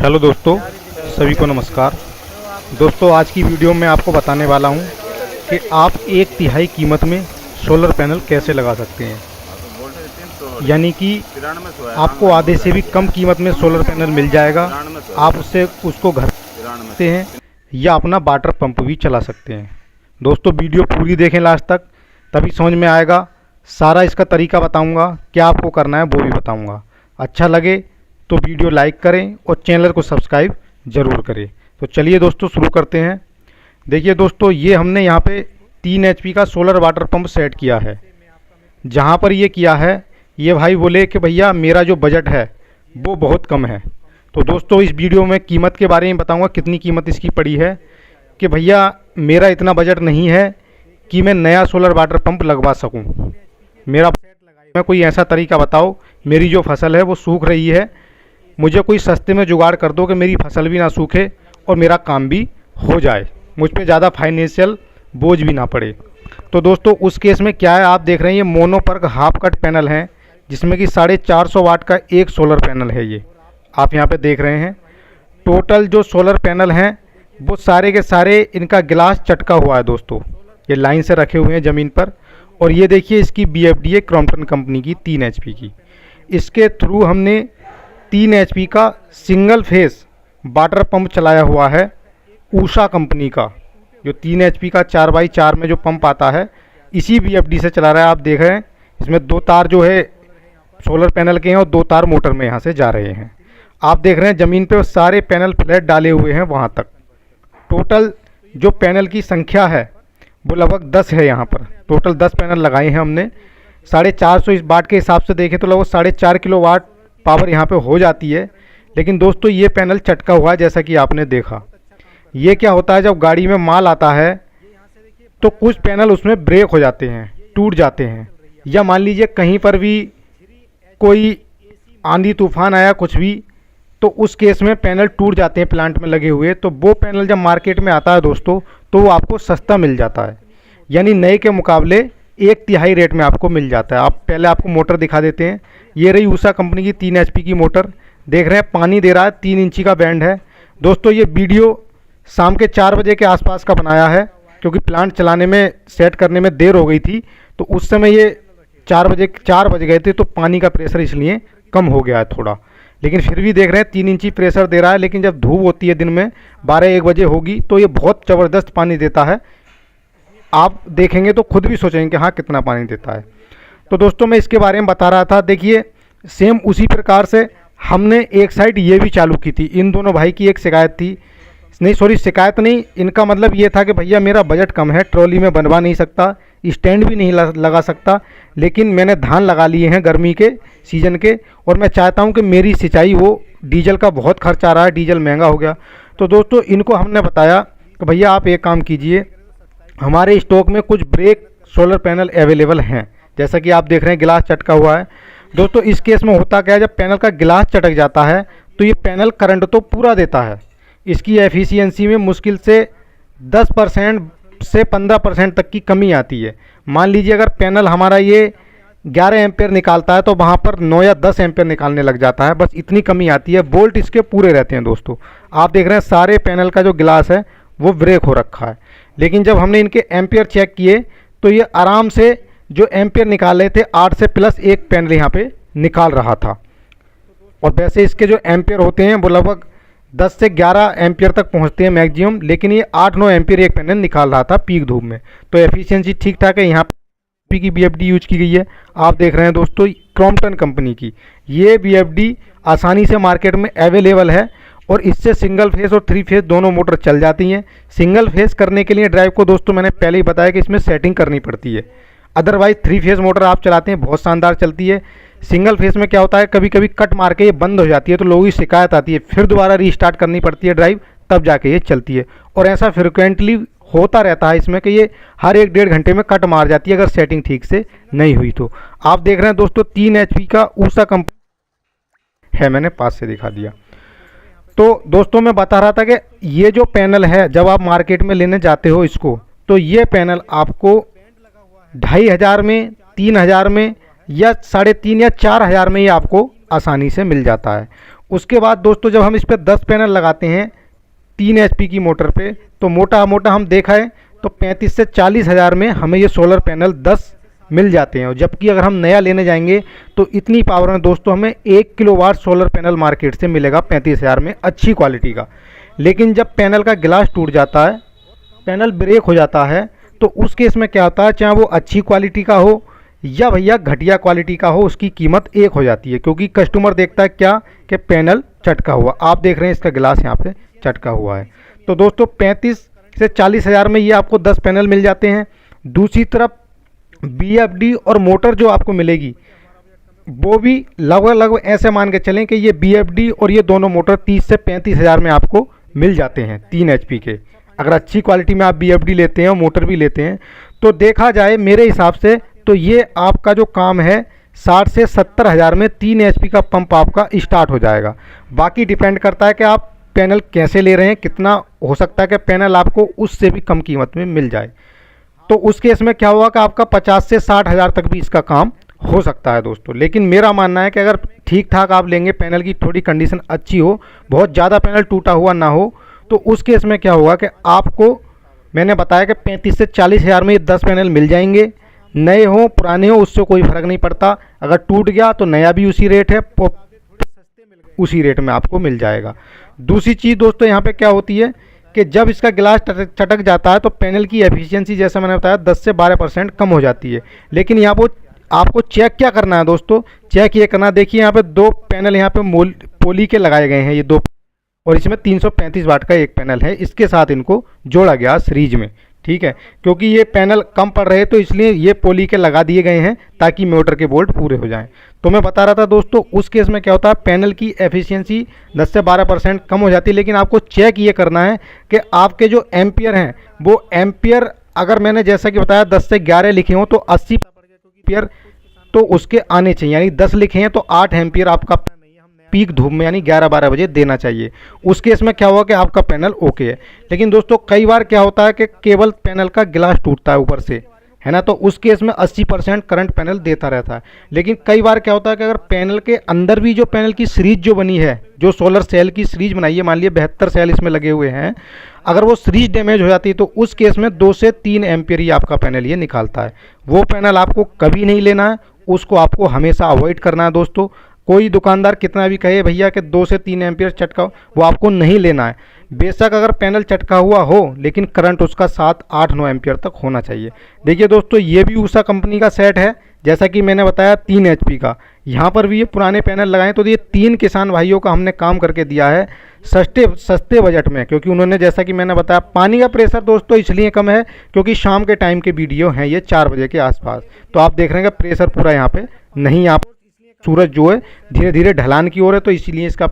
Hello दोस्तों, सभी को नमस्कार। दोस्तों, आज की वीडियो में आपको बताने वाला हूं कि आप 1/3 कीमत में सोलर पैनल कैसे लगा सकते हैं। यानी कि आपको आधे से भी कम कीमत में सोलर पैनल मिल जाएगा। आप उसको घर सकते हैं या अपना वाटर पंप भी चला सकते हैं। दोस्तों, वीडियो पूरी देखें लास्ट तक, तभी समझ में आएगा। सारा इसका तरीका बताऊंगा, क्या आपको करना है वो भी बताऊंगा। अच्छा लगे तो वीडियो लाइक करें और चैनल को सब्सक्राइब ज़रूर करें। तो चलिए दोस्तों, शुरू करते हैं। देखिए दोस्तों, ये हमने यहाँ पे 3 HP का सोलर वाटर पंप सेट किया है। जहाँ पर ये किया है, ये भाई बोले कि भैया मेरा जो बजट है वो बहुत कम है। तो दोस्तों, इस वीडियो में कीमत के बारे में बताऊँगा, कितनी कीमत इसकी पड़ी है। कि भैया मेरा इतना बजट नहीं है कि मैं नया सोलर वाटर पंप लगवा सकूँ। मैं कोई ऐसा तरीका बताओ, मेरी जो फसल है वो सूख रही है, मुझे कोई सस्ते में जुगाड़ कर दो कि मेरी फसल भी ना सूखे और मेरा काम भी हो जाए, मुझ पे ज़्यादा फाइनेंशियल बोझ भी ना पड़े। तो दोस्तों, उस केस में क्या है, आप देख रहे हैं ये मोनोपर्क हाफ कट पैनल है, जिसमें कि 450 वाट का एक सोलर पैनल है। ये आप यहाँ पे देख रहे हैं। टोटल जो सोलर पैनल हैं वो सारे के सारे इनका गिलास चटका हुआ है दोस्तों। ये लाइन से रखे हुए हैं ज़मीन पर। और ये देखिए, इसकी BFD है क्रॉम्पटन कंपनी की 3 HP की। इसके थ्रू हमने 3 HP का सिंगल फेस वाटर पंप चलाया हुआ है ऊषा कंपनी का। जो 3 HP का 4x4 में जो पंप आता है, इसी BFD से चला रहा है। आप देख रहे हैं, इसमें 2 तार जो है सोलर पैनल के हैं और 2 तार मोटर में यहाँ से जा रहे हैं। आप देख रहे हैं ज़मीन पे सारे पैनल फ्लैट डाले हुए हैं वहाँ तक। टोटल जो पैनल की संख्या है वो लगभग 10 है। यहाँ पर टोटल 10 पैनल लगाए हैं हमने। 450 वाट के हिसाब से देखें तो लगभग 4.5 किलोवाट पावर यहाँ पे हो जाती है। लेकिन दोस्तों, ये पैनल चटका हुआ है, जैसा कि आपने देखा। ये क्या होता है, जब गाड़ी में माल आता है तो कुछ पैनल उसमें ब्रेक हो जाते हैं, टूट जाते हैं। या मान लीजिए कहीं पर भी कोई आंधी तूफान आया, कुछ भी, तो उस केस में पैनल टूट जाते हैं प्लांट में लगे हुए। तो वो पैनल जब मार्केट में आता है दोस्तों, तो वो आपको सस्ता मिल जाता है। यानी नए के मुकाबले 1/3 रेट में आपको मिल जाता है। आप पहले आपको मोटर दिखा देते हैं। ये रही ऊषा कंपनी की 3 HP की मोटर। देख रहे हैं पानी दे रहा है, 3 इंची का बैंड है। दोस्तों, ये वीडियो शाम के 4 बजे के आसपास का बनाया है, क्योंकि प्लांट चलाने में, सेट करने में देर हो गई थी। तो उस समय ये 4 बज गए थे, तो पानी का प्रेशर इसलिए कम हो गया है थोड़ा। लेकिन फिर भी देख रहे हैं 3 इंची प्रेशर दे रहा है। लेकिन जब धूप होती है दिन में 12-1 बजे होगी, तो ये बहुत ज़बरदस्त पानी देता है। आप देखेंगे तो खुद भी सोचेंगे कि हाँ, कितना पानी देता है। तो दोस्तों, मैं इसके बारे में बता रहा था। देखिए, सेम उसी प्रकार से हमने एक साइड ये भी चालू की थी। इन दोनों भाई की एक शिकायत थी, नहीं सॉरी शिकायत नहीं, इनका मतलब ये था कि भैया मेरा बजट कम है, ट्रॉली में बनवा नहीं सकता, स्टैंड भी नहीं लगा सकता। लेकिन मैंने धान लगा लिए हैं गर्मी के सीज़न के, और मैं चाहता हूं कि मेरी सिंचाई वो, डीजल का बहुत खर्च आ रहा है, डीजल महंगा हो गया। तो दोस्तों, इनको हमने बताया कि भैया आप एक काम कीजिए, हमारे स्टॉक में कुछ ब्रेक सोलर पैनल अवेलेबल हैं। जैसा कि आप देख रहे हैं गिलास चटका हुआ है। दोस्तों, इस केस में होता क्या है, जब पैनल का गिलास चटक जाता है तो ये पैनल करंट तो पूरा देता है। इसकी एफिशिएंसी में मुश्किल से 10% से 15% तक की कमी आती है। मान लीजिए अगर पैनल हमारा ये 11 एम्पेयर निकालता है, तो वहाँ पर 9 या 10 एम्पेयर निकालने लग जाता है। बस इतनी कमी आती है। वोल्ट इसके पूरे रहते हैं दोस्तों। आप देख रहे हैं सारे पैनल का जो गिलास है वो ब्रेक हो रखा है। लेकिन जब हमने इनके एम्पेयर चेक किए, तो ये आराम से जो एम्पेयर निकाल रहे थे, 8 से प्लस एक पैनल यहाँ पे निकाल रहा था। और वैसे इसके जो एम्पेयर होते हैं वो लगभग 10 से 11 एम्पियर तक पहुंचते हैं मैक्सिमम। लेकिन ये 8-9 एम्पियर एक पैनल निकाल रहा था पीक धूप में। तो एफिशिएंसी ठीक ठाक है। यहाँ पे की BFD यूज की गई है। आप देख रहे हैं दोस्तों, क्रॉम्पटन कंपनी की ये BFD आसानी से मार्केट में अवेलेबल है। और इससे सिंगल फेस और 3 फेस दोनों मोटर चल जाती हैं। सिंगल फेस करने के लिए ड्राइव को दोस्तों मैंने पहले ही बताया कि इसमें सेटिंग करनी पड़ती है। अदरवाइज 3 फेस मोटर आप चलाते हैं, बहुत शानदार चलती है। सिंगल फेस में क्या होता है, कभी कभी कट मार के ये बंद हो जाती है, तो लोगों की शिकायत आती है, फिर दोबारा रीस्टार्ट करनी पड़ती है ड्राइव, तब जाके ये चलती है। और ऐसा फ्रिक्वेंटली होता रहता है इसमें कि ये हर 1-1.5 घंटे में कट मार जाती है, अगर सेटिंग ठीक से नहीं हुई तो। आप देख रहे हैं दोस्तों, 3 HP का ऊषा कंपनी है, मैंने पास से दिखा दिया। तो दोस्तों, मैं बता रहा था कि ये जो पैनल है, जब आप मार्केट में लेने जाते हो इसको, तो ये पैनल आपको 2,500 में, 3,000 में, या 3,500 या 4,000 में ये आपको आसानी से मिल जाता है। उसके बाद दोस्तों जब हम इस पर 10 पैनल लगाते हैं 3 HP की मोटर पे, तो मोटा मोटा हम देखा है तो 35 से 40 हज़ार में हमें ये सोलर पैनल 10 मिल जाते हैं। जबकि अगर हम नया लेने जाएंगे तो इतनी पावर में दोस्तों हमें 1 किलोवाट सोलर पैनल मार्केट से मिलेगा 35 हज़ार में, अच्छी क्वालिटी का। लेकिन जब पैनल का गिलास टूट जाता है, पैनल ब्रेक हो जाता है, तो उस केस में क्या होता है, चाहे वो अच्छी क्वालिटी का हो या भैया घटिया क्वालिटी का हो, उसकी कीमत एक हो जाती है। क्योंकि कस्टमर देखता है क्या कि पैनल चटका हुआ। आप देख रहे हैं इसका गिलास यहाँ पे चटका हुआ है। तो दोस्तों 35 से 40 हज़ार में ये आपको 10 पैनल मिल जाते हैं। दूसरी तरफ BFD और मोटर जो आपको मिलेगी वो भी लगभग ऐसे मान के चलें कि ये BFD और ये दोनों मोटर 30 से 35 हज़ार में आपको मिल जाते हैं 3 HP के। अगर अच्छी क्वालिटी में आप BFD लेते हैं और मोटर भी लेते हैं तो देखा जाए मेरे हिसाब से तो ये आपका जो काम है 60 से 70 हज़ार में 3 HP का पंप आपका स्टार्ट हो जाएगा। बाकी डिपेंड करता है कि आप पैनल कैसे ले रहे हैं, कितना हो सकता है कि पैनल आपको उससे भी कम कीमत में मिल जाए। तो उस केस में क्या होगा कि आपका 50 से 60 हज़ार तक भी इसका काम हो सकता है दोस्तों। लेकिन मेरा मानना है कि अगर ठीक ठाक आप लेंगे, पैनल की थोड़ी कंडीशन अच्छी हो, बहुत ज़्यादा पैनल टूटा हुआ ना हो, तो उस केस में क्या होगा कि आपको मैंने बताया कि 35 से 40 हज़ार में ये 10 पैनल मिल जाएंगे। नए हो पुराने हो उससे कोई फ़र्क नहीं पड़ता, अगर टूट गया तो नया भी उसी रेट है, उसी रेट में आपको मिल जाएगा। दूसरी चीज़ दोस्तों यहाँ पे क्या होती है कि जब इसका गिलास चटक जाता है तो पैनल की एफिशिएंसी जैसा मैंने बताया 10 से 12% कम हो जाती है। लेकिन यहाँ पर आपको चेक क्या करना है दोस्तों, चेक ये करना, देखिए यहाँ पे 2 पैनल यहाँ पे पोली के लगाए गए हैं, ये 2, और इसमें 335 वाट का एक पैनल है, इसके साथ इनको जोड़ा गया सीरीज में, ठीक है। क्योंकि ये पैनल कम पड़ रहे तो इसलिए ये पोली के लगा दिए गए हैं ताकि मोटर के वोल्ट पूरे हो जाएं। तो मैं बता रहा था दोस्तों उस केस में क्या होता है, पैनल की एफिशिएंसी 10 से 12% कम हो जाती है। लेकिन आपको चेक ये करना है कि आपके जो एम्पियर हैं वो एम्पियर, अगर मैंने जैसा कि बताया 10 से 11 लिखे हों तो 80 एम्पियर तो उसके आने चाहिए, यानी 10 लिखे हैं तो 8 एम्पियर आपका पीक धूप में यानी 11-12 बजे देना चाहिए। उस केस में क्या होगा कि आपका पैनल ओके है। लेकिन दोस्तों कई बार क्या होता है कि केवल पैनल का गिलास टूटता है ऊपर से, है ना, तो उस केस में 80% करंट पैनल देता रहता है। लेकिन कई बार क्या होता है कि अगर पैनल के अंदर भी जो पैनल की सीरीज जो बनी है, जो सोलर सेल की सीरीज बनाई है, मान लिया 72 सेल इसमें लगे हुए हैं, अगर वो सीरीज डैमेज हो जाती है तो उस केस में 2 से 3 एम्पियर ही आपका पैनल ये निकालता है। वो पैनल आपको कभी नहीं लेना है, उसको आपको हमेशा अवॉइड करना है दोस्तों। कोई दुकानदार कितना भी कहे भैया कि 2 से 3 एम्पियर चटका, वो आपको नहीं लेना है। बेशक अगर पैनल चटका हुआ हो लेकिन करंट उसका 7-8-9 एम्पियर तक होना चाहिए। देखिए दोस्तों ये भी उषा कंपनी का सेट है, जैसा कि मैंने बताया 3 HP का। यहाँ पर भी ये पुराने पैनल लगाएं तो ये 3 किसान भाइयों का हमने काम करके दिया है सस्ते बजट में। क्योंकि उन्होंने जैसा कि मैंने बताया पानी का प्रेशर दोस्तों इसलिए कम है क्योंकि शाम के टाइम के वीडियो हैं ये 4 बजे के आसपास, तो आप देख रहे हैं कि प्रेशर पूरा यहाँ पे नहीं, यहाँ सूरज जो है धीरे धीरे ढलान की ओर है तो इसलिए इसका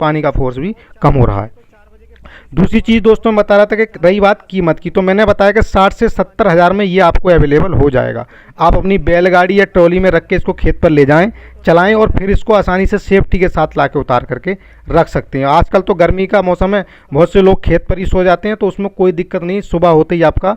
पानी का फोर्स भी कम हो रहा है। दूसरी चीज़ दोस्तों मैं बता रहा था कि रही बात कीमत की, तो मैंने बताया कि 60 से 70 हज़ार में ये आपको अवेलेबल हो जाएगा। आप अपनी बैलगाड़ी या ट्रॉली में रख के इसको खेत पर ले जाएं, चलाएं और फिर इसको आसानी से सेफ्टी के साथ लाके उतार करके रख सकते हैं। आजकल तो गर्मी का मौसम है, बहुत से लोग खेत पर ही सो जाते हैं तो उसमें कोई दिक्कत नहीं, सुबह होते ही आपका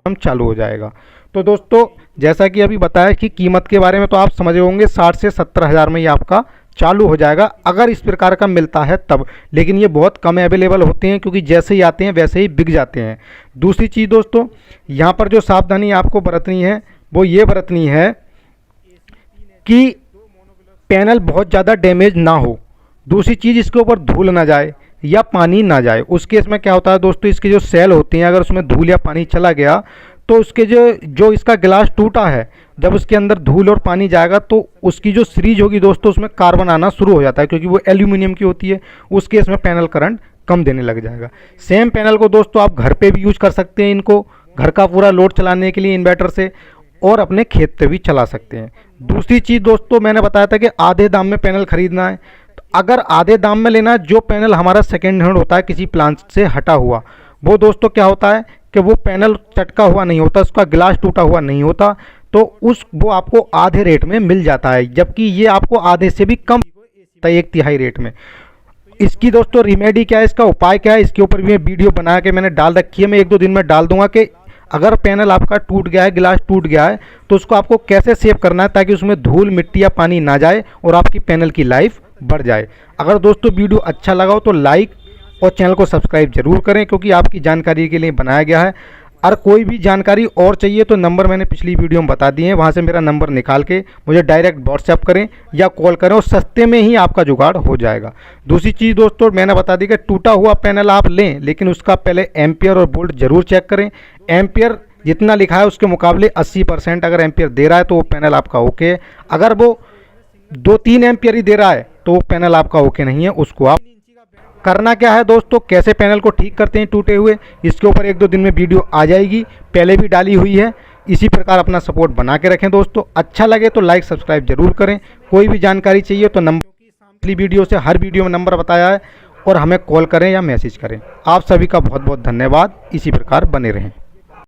हम चालू हो जाएगा। तो दोस्तों जैसा कि अभी बताया कि कीमत के बारे में तो आप समझ होंगे 60 से 70 हज़ार में ये आपका चालू हो जाएगा अगर इस प्रकार का मिलता है तब। लेकिन ये बहुत कम अवेलेबल होते हैं क्योंकि जैसे ही आते हैं वैसे ही बिक जाते हैं। दूसरी चीज़ दोस्तों यहाँ पर जो सावधानी आपको बरतनी है वो ये बरतनी है कि पैनल बहुत ज़्यादा डैमेज ना हो। दूसरी चीज़ इसके ऊपर धूल ना जाए या पानी ना जाए। उस केस में क्या होता है दोस्तों, इसके जो सेल होते हैं अगर उसमें धूल या पानी चला गया तो उसके जो इसका गिलास टूटा है, जब उसके अंदर धूल और पानी जाएगा तो उसकी जो सीरीज होगी दोस्तों उसमें कार्बन आना शुरू हो जाता है क्योंकि वो एल्यूमिनियम की होती है। उस केस में पैनल करंट कम देने लग जाएगा। सेम पैनल को दोस्तों आप घर पे भी यूज कर सकते हैं, इनको घर का पूरा लोड चलाने के लिए इन्वर्टर से, और अपने खेत पे भी चला सकते हैं। दूसरी चीज़ दोस्तों मैंने बताया था कि आधे दाम में पैनल खरीदना है। तो अगर आधे दाम में लेना है, जो पैनल हमारा सेकेंड हैंड होता है किसी प्लांट से हटा हुआ, वो दोस्तों क्या होता है कि वो पैनल चटका हुआ नहीं होता, उसका गिलास टूटा हुआ नहीं होता, तो वो आपको आधे रेट में मिल जाता है, जबकि ये आपको आधे से भी कम 1/3 रेट में। इसकी दोस्तों रिमेडी क्या है, इसका उपाय क्या है, इसके ऊपर भी मैं वीडियो बना के मैंने डाल रखी है। मैं 1-2 दिन में डाल दूंगा कि अगर पैनल आपका टूट गया है, गिलास टूट गया है, तो उसको आपको कैसे सेव करना है ताकि उसमें धूल मिट्टी या पानी ना जाए और आपकी पैनल की लाइफ बढ़ जाए। अगर दोस्तों वीडियो अच्छा लगा हो तो लाइक और चैनल को सब्सक्राइब जरूर करें, क्योंकि आपकी जानकारी के लिए बनाया गया है। और कोई भी जानकारी और चाहिए तो नंबर मैंने पिछली वीडियो में बता दिए हैं, वहाँ से मेरा नंबर निकाल के मुझे डायरेक्ट व्हाट्सएप करें या कॉल करें और सस्ते में ही आपका जुगाड़ हो जाएगा। दूसरी चीज़ दोस्तों मैंने बता दी कि टूटा हुआ पैनल आप लें, लेकिन उसका पहले एम्पियर और वोल्ट जरूर चेक करें। एम्पियर जितना लिखा है उसके मुकाबले 80% अगर एम्पियर दे रहा है तो वो पैनल आपका ओके है। अगर वो 2-3 एम्पियर ही दे रहा है तो वो पैनल आपका ओके नहीं है। उसको आप करना क्या है दोस्तों, कैसे पैनल को ठीक करते हैं टूटे हुए, इसके ऊपर 1-2 दिन में वीडियो आ जाएगी, पहले भी डाली हुई है। इसी प्रकार अपना सपोर्ट बना के रखें दोस्तों। अच्छा लगे तो लाइक सब्सक्राइब जरूर करें। कोई भी जानकारी चाहिए तो नंबर पिछली वीडियो से हर वीडियो में नंबर बताया है, और हमें कॉल करें या मैसेज करें। आप सभी का बहुत बहुत धन्यवाद। इसी प्रकार बने रहें।